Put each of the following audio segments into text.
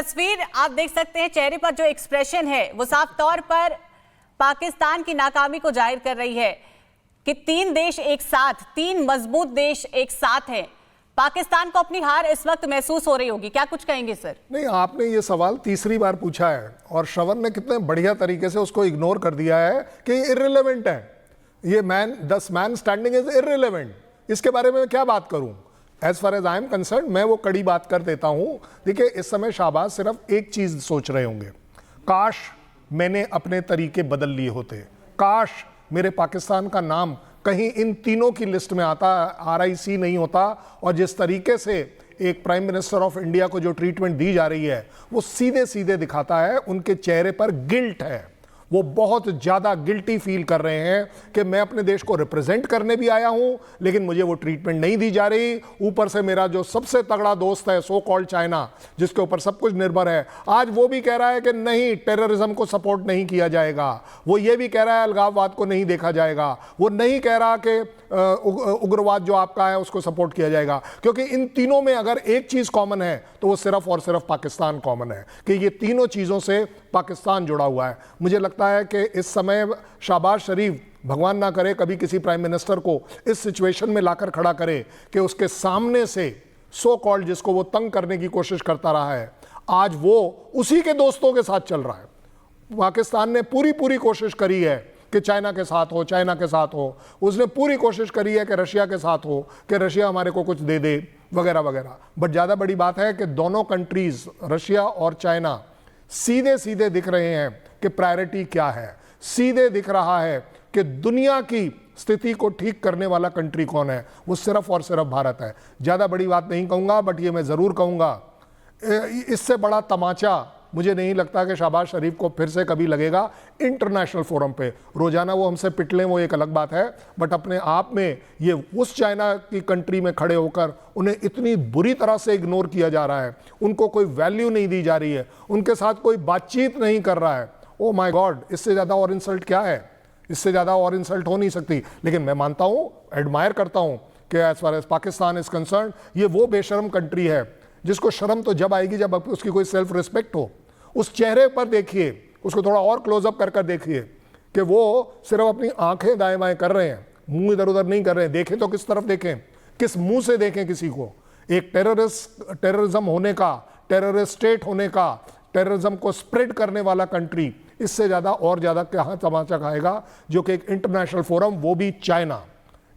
तस्वीर आप देख सकते हैं, चेहरे पर जो एक्सप्रेशन है वो साफ तौर पर पाकिस्तान की नाकामी को जाहिर कर रही है कि तीन देश एक साथ, तीन मजबूत देश एक साथ हैं। पाकिस्तान को अपनी हार इस वक्त महसूस हो रही होगी, क्या कुछ कहेंगे सर? नहीं, आपने ये सवाल तीसरी बार पूछा है और श्रवण ने कितने बढ़िया तरीके से उसको इग्नोर कर दिया है कि इर्रिलेवेंट है। ये मैन स्टैंडिंग इज इर्रिलेवेंट, इसके बारे में क्या बात करूं? As far as I am concern, मैं वो कड़ी बात कर देता हूं। देखिए, इस समय शाहबाज सिर्फ एक चीज सोच रहे होंगे, काश मैंने अपने तरीके बदल लिए होते, काश मेरे पाकिस्तान का नाम कहीं इन तीनों की लिस्ट में आता, RIC नहीं होता। और जिस तरीके से एक प्राइम मिनिस्टर ऑफ इंडिया को जो ट्रीटमेंट दी जा रही है वो सीधे सीधे दिखाता है उनके चेहरे पर गिल्ट है। वो बहुत ज़्यादा गिल्टी फील कर रहे हैं कि मैं अपने देश को रिप्रेजेंट करने भी आया हूं लेकिन मुझे वो ट्रीटमेंट नहीं दी जा रही। ऊपर से मेरा जो सबसे तगड़ा दोस्त है सो कॉल्ड चाइना, जिसके ऊपर सब कुछ निर्भर है, आज वो भी कह रहा है कि नहीं, टेररिज्म को सपोर्ट नहीं किया जाएगा। वो ये भी कह रहा है अलगाववाद को नहीं देखा जाएगा। वो नहीं कह रहा कि उग्रवाद जो आपका है उसको सपोर्ट किया जाएगा। क्योंकि इन तीनों में अगर एक चीज़ कॉमन है तो वो सिर्फ और सिर्फ पाकिस्तान कॉमन है, कि ये तीनों चीज़ों से पाकिस्तान जुड़ा हुआ है। मुझे लगता है कि इस समय शहबाज शरीफ, भगवान ना करे कभी किसी प्राइम मिनिस्टर को इस सिचुएशन में लाकर खड़ा करे कि उसके सामने से सो कॉल्ड, जिसको वो तंग करने की कोशिश करता रहा है, आज वो उसी के दोस्तों के साथ चल रहा है। पाकिस्तान ने पूरी कोशिश करी है कि चाइना के साथ हो, चाइना के साथ हो। उसने पूरी कोशिश करी है कि रशिया के साथ हो, कि रशिया हमारे को कुछ दे दे, वगैरह वगैरह। बट ज़्यादा बड़ी बात है कि दोनों कंट्रीज, रशिया और चाइना, सीधे सीधे दिख रहे हैं कि प्रायोरिटी क्या है। सीधे दिख रहा है कि दुनिया की स्थिति को ठीक करने वाला कंट्री कौन है, वो सिर्फ और सिर्फ भारत है। ज़्यादा बड़ी बात नहीं कहूँगा, बट ये मैं ज़रूर कहूँगा, इससे बड़ा तमाचा मुझे नहीं लगता कि शहबाज शरीफ को फिर से कभी लगेगा इंटरनेशनल फोरम पे। रोजाना वो हमसे पिट लें वो एक अलग बात है, बट अपने आप में ये उस चाइना की कंट्री में खड़े होकर उन्हें इतनी बुरी तरह से इग्नोर किया जा रहा है, उनको कोई वैल्यू नहीं दी जा रही है, उनके साथ कोई बातचीत नहीं कर रहा है। ओ माय गॉड, इससे ज़्यादा और इंसल्ट क्या है? इससे ज़्यादा और इंसल्ट हो नहीं सकती। लेकिन मैं मानता हूँ, एडमायर करता हूँ कि as far as Pakistan is concern, ये वो बेशर्म कंट्री है जिसको शर्म तो जब आएगी जब उसकी कोई सेल्फ रिस्पेक्ट हो। उस चेहरे पर देखिए, उसको थोड़ा और क्लोजअप कर देखिए कि वो सिर्फ अपनी आंखें दाएं बाएं कर रहे हैं, मुंह इधर उधर नहीं कर रहे हैं। देखें तो किस तरफ देखें, किस मुंह से देखें किसी को? एक टेररिज्म होने का, टेररिस्ट स्टेट होने का, टेररिज्म को स्प्रेड करने वाला कंट्री, इससे ज़्यादा और ज़्यादा कहाँ तमाचा खाएगा? जो कि एक इंटरनेशनल फोरम, वो भी चाइना,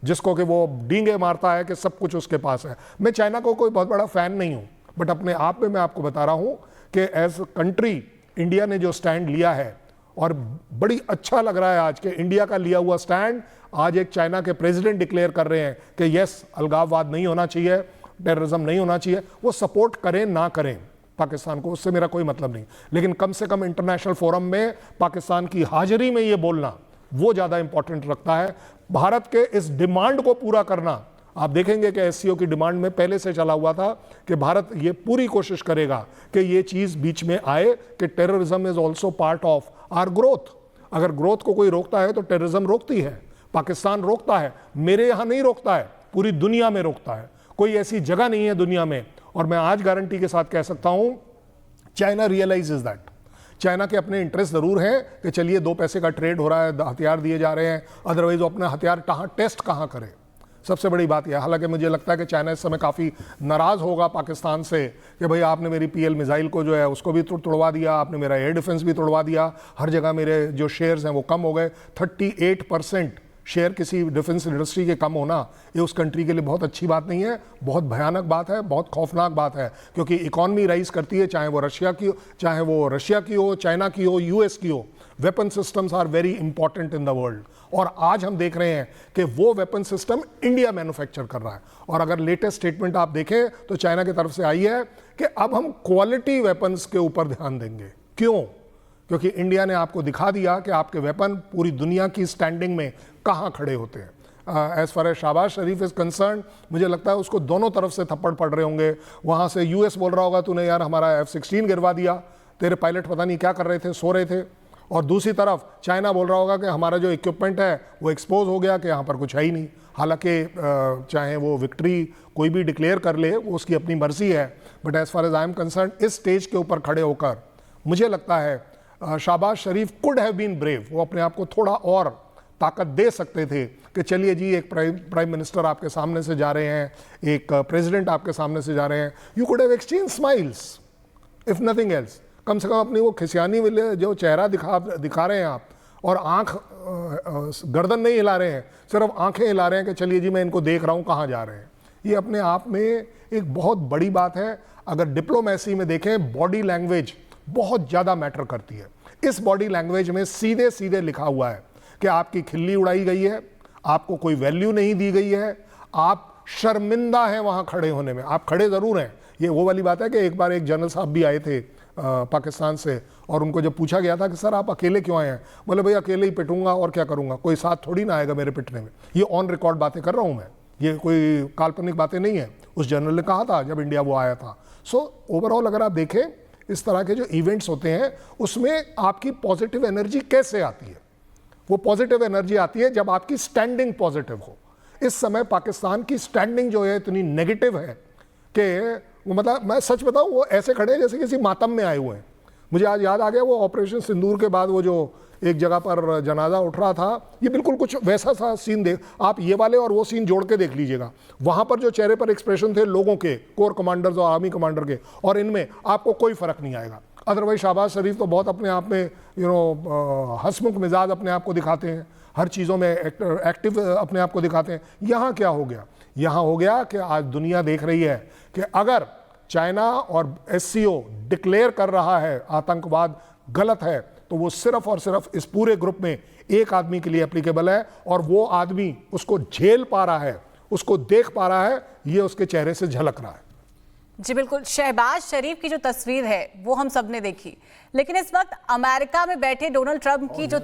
जिसको कि वो डींगे मारता है कि सब कुछ उसके पास है। मैं चाइना को कोई बहुत बड़ा फ़ैन नहीं हूँ, बट अपने आप में मैं आपको बता रहा हूँ कि एज कंट्री इंडिया ने जो स्टैंड लिया है, और बड़ी अच्छा लग रहा है आज के इंडिया का लिया हुआ स्टैंड, आज एक चाइना के प्रेसिडेंट डिक्लेयर कर रहे हैं कि यस, अलगाववाद नहीं होना चाहिए, टेररिज्म नहीं होना चाहिए। वो सपोर्ट करें ना करें पाकिस्तान को, उससे मेरा कोई मतलब नहीं, लेकिन कम से कम इंटरनेशनल फोरम में पाकिस्तान की हाजिरी में ये बोलना वो ज़्यादा इंपॉर्टेंट रखता है। भारत के इस डिमांड को पूरा करना, आप देखेंगे कि SCO की डिमांड में पहले से चला हुआ था कि भारत ये पूरी कोशिश करेगा कि ये चीज़ बीच में आए कि terrorism is also part of our growth. अगर ग्रोथ को कोई रोकता है तो टेररिज्म रोकती है, पाकिस्तान रोकता है, मेरे यहाँ नहीं रोकता है, पूरी दुनिया में रोकता है। कोई ऐसी जगह नहीं है दुनिया में, और मैं आज गारंटी के साथ कह सकता हूँ, चाइना रियलाइजेज दैट। चाइना के अपने इंटरेस्ट ज़रूर हैं कि चलिए 2 पैसे का ट्रेड हो रहा है, हथियार दिए जा रहे हैं, अदरवाइज वो अपना हथियार टेस्ट कहाँ करे? सबसे बड़ी बात यह, हालांकि मुझे लगता है कि चाइना इस समय काफ़ी नाराज़ होगा पाकिस्तान से कि भाई आपने मेरी PL मिसाइल को जो है उसको भी तोड़वा दिया, आपने मेरा एयर डिफेंस भी तोड़वा दिया, हर जगह मेरे जो शेयर्स हैं वो कम हो गए। 38% शेयर किसी डिफेंस इंडस्ट्री के कम होना, ये उस कंट्री के लिए बहुत अच्छी बात नहीं है, बहुत भयानक बात है, बहुत खौफनाक बात है। क्योंकि इकॉनमी राइज करती है, चाहे वो रशिया की हो, चाइना की हो, US की हो। Weapon systems are very important in the world, और आज हम देख रहे हैं कि वो वेपन सिस्टम इंडिया मैन्युफैक्चर कर रहा है। और अगर लेटेस्ट स्टेटमेंट आप देखें तो चाइना की तरफ से आई है कि अब हम क्वालिटी वेपन्स के ऊपर ध्यान देंगे। क्यों? क्योंकि इंडिया ने आपको दिखा दिया कि आपके वेपन पूरी दुनिया की स्टैंडिंग में कहाँ खड़े होते हैं। As far as Shehbaz Sharif is concern, मुझे लगता है उसको दोनों तरफ से थप्पड़ पड़ रहे होंगे। वहाँ से US बोल रहा होगा, तूने यार हमारा F-16 गिरवा दिया, तेरे पायलट पता नहीं क्या कर रहे थे, सो रहे थे। और दूसरी तरफ चाइना बोल रहा होगा कि हमारा जो इक्विपमेंट है वो एक्सपोज हो गया कि यहाँ पर कुछ है ही नहीं। हालांकि चाहे वो विक्ट्री कोई भी डिक्लेयर कर ले, वो उसकी अपनी मर्जी है, but as far as I am concern इस स्टेज के ऊपर खड़े होकर मुझे लगता है Shehbaz Sharif could have been brave. वो अपने आप को थोड़ा और ताकत दे सकते थे कि चलिए जी, एक प्राइम मिनिस्टर आपके सामने से जा रहे हैं, एक प्रेसिडेंट आपके सामने से जा रहे हैं, you could have exchange smiles if nothing else. कम से कम अपनी वो खिसियानी वाले जो चेहरा दिखा रहे हैं आप, और आंख गर्दन नहीं हिला रहे हैं, सिर्फ आंखें हिला रहे हैं कि चलिए जी मैं इनको देख रहा हूं कहां जा रहे हैं, ये अपने आप में एक बहुत बड़ी बात है। अगर डिप्लोमेसी में देखें, बॉडी लैंग्वेज बहुत ज़्यादा मैटर करती है। इस बॉडी लैंग्वेज में सीधे सीधे लिखा हुआ है कि आपकी खिल्ली उड़ाई गई है, आपको कोई वैल्यू नहीं दी गई है, आप शर्मिंदा हैं वहां खड़े होने में। आप खड़े ज़रूर हैं, ये वो वाली बात है कि एक बार एक जनरल साहब भी आए थे पाकिस्तान से, और उनको जब पूछा गया था कि सर आप अकेले क्यों आए हैं, बोले भाई अकेले ही पिटूंगा और क्या करूंगा, कोई साथ थोड़ी ना आएगा मेरे पिटने में। ये ऑन रिकॉर्ड बातें कर रहा हूं मैं, ये कोई काल्पनिक बातें नहीं है, उस जनरल ने कहा था जब इंडिया वो आया था। सो ओवरऑल अगर आप देखें इस तरह के जो इवेंट्स होते हैं उसमें आपकी पॉजिटिव एनर्जी कैसे आती है? वो पॉजिटिव एनर्जी आती है जब आपकी स्टैंडिंग पॉजिटिव हो। इस समय पाकिस्तान की स्टैंडिंग जो है इतनी नेगेटिव है कि मतलब मैं सच बताऊं, वो ऐसे खड़े हैं जैसे किसी मातम में आए हुए हैं। मुझे आज याद आ गया वो ऑपरेशन सिंदूर के बाद वो जो एक जगह पर जनाजा उठ रहा था, ये बिल्कुल कुछ वैसा सा सीन देख आप, ये वाले और वो सीन जोड़ के देख लीजिएगा। वहां पर जो चेहरे पर एक्सप्रेशन थे लोगों के, कोर कमांडर्स और आर्मी कमांडर के, और इनमें आपको कोई फर्क नहीं आएगा। अदरवाइज शहबाज शरीफ तो बहुत अपने आप में हंसमुख मिजाज अपने आप को दिखाते हैं, हर चीज़ों में एक्टिव अपने आप को दिखाते हैं। यहाँ क्या हो गया? यहाँ हो गया कि आज दुनिया देख रही है कि अगर चाइना और SCO डिक्लेयर कर रहा है आतंकवाद गलत है, तो वो सिर्फ और सिर्फ इस पूरे ग्रुप में एक आदमी के लिए एप्लीकेबल है, और वो आदमी उसको झेल पा रहा है, उसको देख पा रहा है, ये उसके चेहरे से झलक रहा है। जी बिल्कुल, शहबाज शरीफ की जो तस्वीर है वो हम सब ने देखी, लेकिन इस वक्त अमेरिका में बैठे डोनाल्ड ट्रंप की जो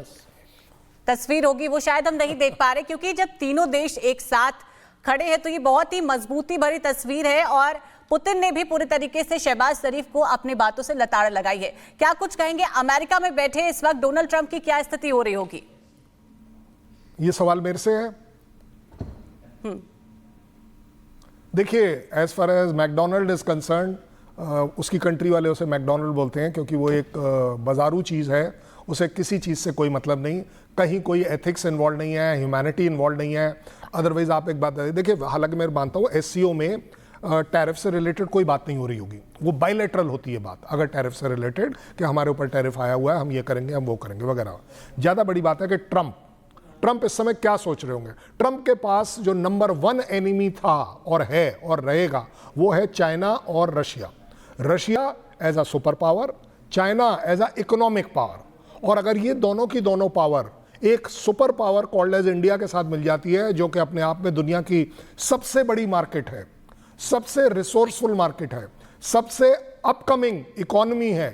तस्वीर होगी वो शायद हम नहीं देख पा रहे, क्योंकि जब तीनों देश एक साथ खड़े हैं तो ये बहुत ही मजबूती भरी तस्वीर है, और पुतिन ने भी पूरे तरीके से शहबाज शरीफ को अपनी बातों से लताड़ लगाई है। क्या कुछ कहेंगे, अमेरिका में बैठे इस वक्त डोनाल्ड ट्रंप की क्या स्थिति हो रही होगी? ये सवाल मेरे से है। देखिए, as far as McDonald is concern, उसकी कंट्री वाले उसे मैकडोनल्ड बोलते हैं क्योंकि वो एक बाजारू चीज़ है, उसे किसी चीज़ से कोई मतलब नहीं, कहीं कोई एथिक्स इन्वॉल्व नहीं है, ह्यूमैनिटी इन्वॉल्व नहीं है। अदरवाइज आप एक बात देखिए, हालांकि मैं मानता हूँ SCO में टैरिफ से रिलेटेड कोई बात नहीं हो रही होगी, वो बायलैटरल होती है बात, अगर टैरिफ से रिलेटेड कि हमारे ऊपर टैरिफ आया हुआ है, हम ये करेंगे, हम वो करेंगे वगैरह। ज़्यादा बड़ी बात है कि ट्रंप इस समय क्या सोच रहे होंगे। ट्रंप के पास जो नंबर 1 एनिमी था और है और रहेगा वो है चाइना और Russia. Russia as a super power, China as a economic power, और अगर ये दोनों की दोनों पावर एक super power called as India के साथ मिल जाती है, जो कि अपने आप में दुनिया की सबसे बड़ी मार्केट है, सबसे रिसोर्सफुल मार्केट है, सबसे अपकमिंग इकोनॉमी है,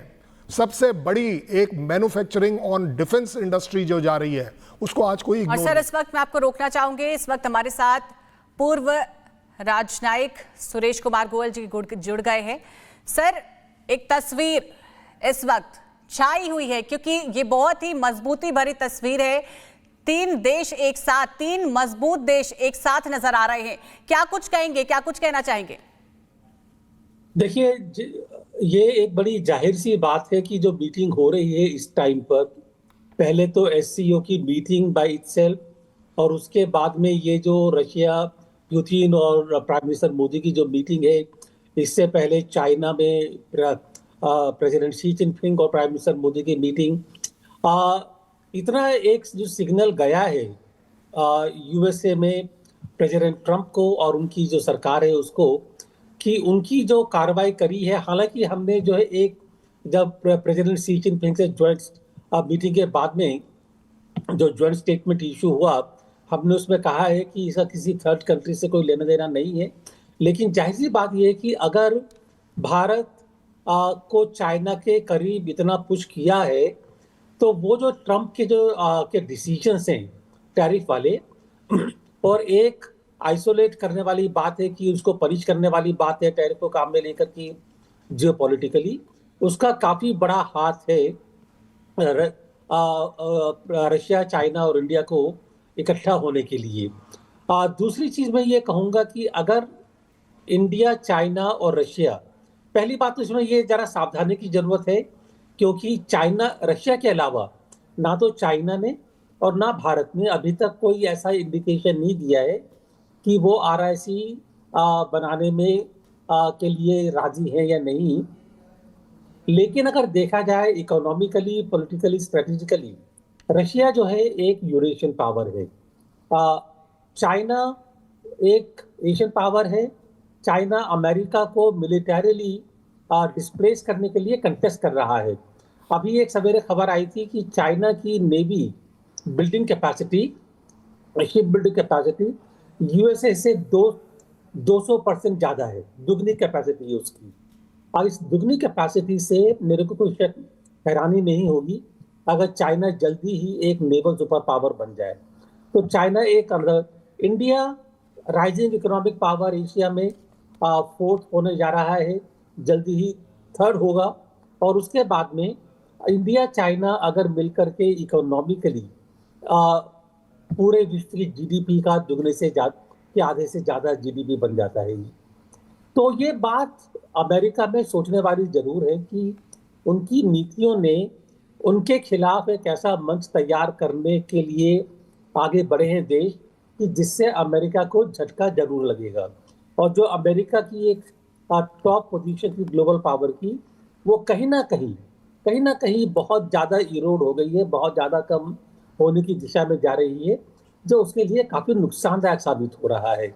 सबसे बड़ी एक मैन्युफैक्चरिंग ऑन डिफेंस इंडस्ट्री जो जा रही है, उसको आज कोई और सर इस वक्त मैं आपको रोकना चाहूंगी, इस वक्त हमारे साथ पूर्व राजनायक सुरेश कुमार गोयल जी जुड़ गए हैं। सर, एक तस्वीर इस वक्त छाई हुई है, क्योंकि ये बहुत ही मजबूती भरी तस्वीर है, 3 देश एक साथ, 3 मजबूत देश एक साथ नजर आ रहे हैं। क्या कुछ कहेंगे, क्या कुछ कहना चाहेंगे? देखिए, ये एक बड़ी जाहिर सी बात है कि जो मीटिंग हो रही है इस टाइम पर, पहले तो SCO की मीटिंग बाय इटसेल्फ, और उसके बाद में ये जो रशिया, पुतिन और प्राइम मिनिस्टर मोदी की जो मीटिंग है, इससे पहले चाइना में प्रेसिडेंट शी जिनपिंग और प्राइम मिनिस्टर मोदी की मीटिंग, इतना एक जो सिग्नल गया है USA में प्रेसिडेंट ट्रंप को और उनकी जो सरकार है उसको, कि उनकी जो कार्रवाई करी है। हालांकि हमने जो है एक जब प्रेसिडेंट शी जिनपिंग से ज्वाइंट मीटिंग के बाद में जो ज्वाइंट स्टेटमेंट इशू हुआ, हमने उसमें कहा है कि इसका किसी थर्ड कंट्री से कोई लेना देना नहीं है। लेकिन जाहिर सी बात यह है कि अगर भारत को चाइना के करीब इतना पुश किया है, तो वो जो ट्रंप के जो के डिसीजंस हैं टैरिफ वाले, और एक आइसोलेट करने वाली बात है कि उसको पनिश करने वाली बात है टैरिफ को काम में लेकर की जियोपॉलिटिकली, उसका काफी बड़ा हाथ है रशिया, चाइना और इंडिया को इकट्ठा होने के लिए। दूसरी चीज मैं ये कहूंगा कि अगर इंडिया, चाइना और रशिया, पहली बात तो इसमें ये जरा सावधानी की जरूरत है, क्योंकि चाइना, रशिया के अलावा ना तो चाइना ने और ना भारत ने अभी तक कोई ऐसा इंडिकेशन नहीं दिया है कि वो RIC बनाने में के लिए राजी है या नहीं। लेकिन अगर देखा जाए इकोनॉमिकली, पॉलिटिकली, स्ट्रेटेजिकली, रशिया जो है एक यूरेशियन पावर है। चाइना एक एशियन पावर है। चाइना अमेरिका को मिलिटरीली डिस्प्लेस करने के लिए कंटेस्ट कर रहा है। अभी एक सवेरे खबर आई थी कि चाइना की navy building capacity, ship building capacity USA से 200% ज्यादा है, दुगनी कैपेसिटी है उसकी। और इस दुगनी कैपेसिटी से मेरे को कोई हैरानी नहीं होगी अगर चाइना जल्दी ही एक नेवल सुपर पावर बन जाए। तो चाइना एक, India rising economic power Asia में 4th होने जा रहा है, जल्दी ही 3rd होगा। और उसके बाद में इंडिया, चाइना अगर मिलकर के इकोनॉमिकली पूरे विश्व की GDP का दुगने से आधे से ज्यादा GDP बन जाता है। तो ये बात अमेरिका में सोचने वाली जरूर है कि उनकी नीतियों ने उनके खिलाफ एक ऐसा मंच तैयार करने के लिए आगे बढ़े हैं देश, कि जिससे अमेरिका को झटका जरूर लगेगा। और जो अमेरिका की एक टॉप पोजीशन थी ग्लोबल पावर की, वो कहीं ना कहीं बहुत ज़्यादा इरोड हो गई है, बहुत ज़्यादा कम होने की दिशा में जा रही है, जो उसके लिए काफ़ी नुकसानदायक साबित हो रहा है।